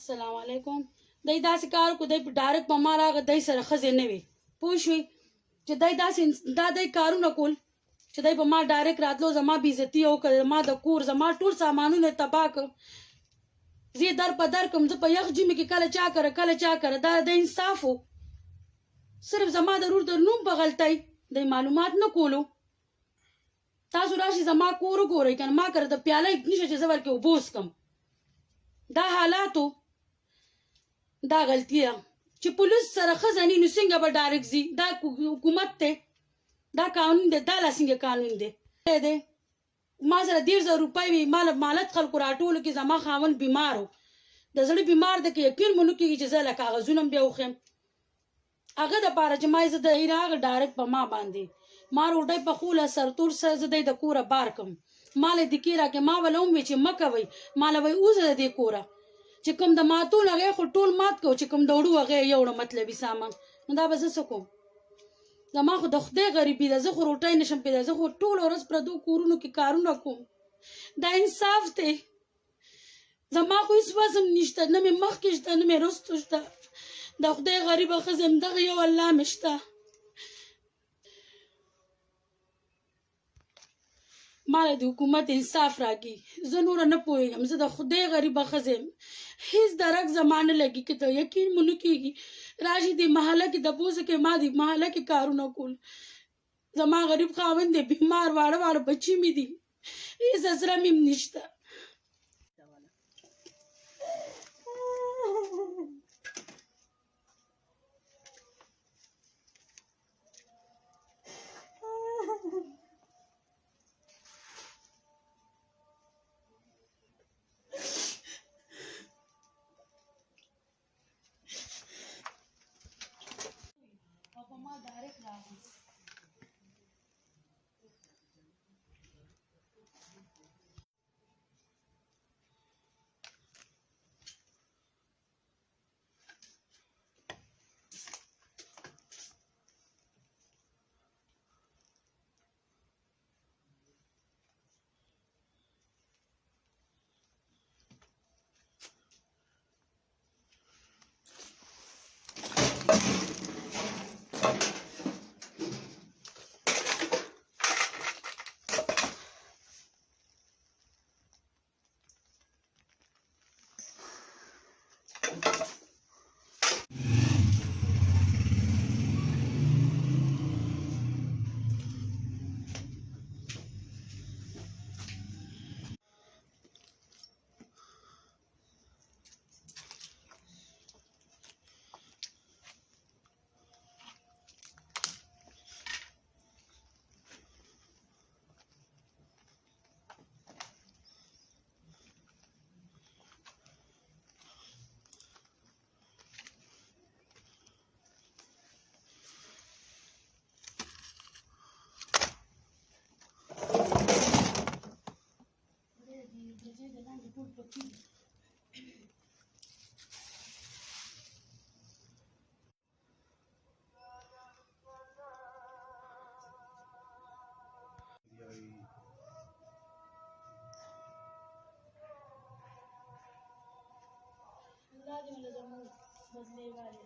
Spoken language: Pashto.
السلام علیکم. دی داسې کار وکړو دی ډایرکټ په ما راغی دی سره ښځې نه وې پوه شوې چې دی داسې دا دی کارونه کول چې دی په ما ډایرکټ راتلو زما بېعزتي یې وکړه زما د کور زما ټول سامانونه یې تباه کړ زه یې در په در کړم زه په یخ ژمي کې کله چا کره کله چا کره دا د انصاف و صرف زما د رور د نوم په غلطۍ دی معلومات نه کولو تاسو راشئ زما کور وګورئ که نه ما کره د پیاله نشته چې زه ورکې اوبه وڅښم دا حالاتو دا غلطي ده چې پولیس سره ښځه نه نو څنګه به ډایرکټ ځي دا حکومت دی دا قانون دی دا لا څنګه قانون دی ما سره 1,000 روپۍ وي ما له مالت خلکو راټولو کې زما خاوند بیمار و د زړه بیمار دی که یقین مو نه کېږي چې زه له کاغذونه هم بیا وخیم هغه دپاره چې ما یې زه د راغی ډایرکټ په ما باندې ما روټۍ پخوله سرتور سره زه دی د کوره بار کړم ما له دې کې راکړې ما به له هم وی چې مه کوئ ما له وایي اوزه د دې کوره چې کوم د ماتون هغه خو ټول مات کو چې کوم د وړو هغه یې یوړه مطلبي سامان نو دا به زه څه کوم زما خو د خدای غریبي ده زه خو روټۍ نشم پیدا زه خو ټوله ورځ پردو کورونو کې کارونه کوم دا انصاف دی زما خو هېڅ وزم نشته نه مې مخکې شته نه مې رستو شته د خدای غریبه ښځه یم دغه یو الله مې شته ما له د حکومت انصاف راکړي زه نوره نه پوهېږم زه د خدای غریبه ښځه یم هېڅ درک زما نه لګي که ته یقین مو نه کېږي راشي دې محله کې تپوس وکړې ما دې محله کې کارونه کول زما غریب خاوند دی بیمار واړه واړه بچي مې دي هېڅ اسره مې هم نشته ما ډایرکټ راغی الله دې له زموږ بدلې والي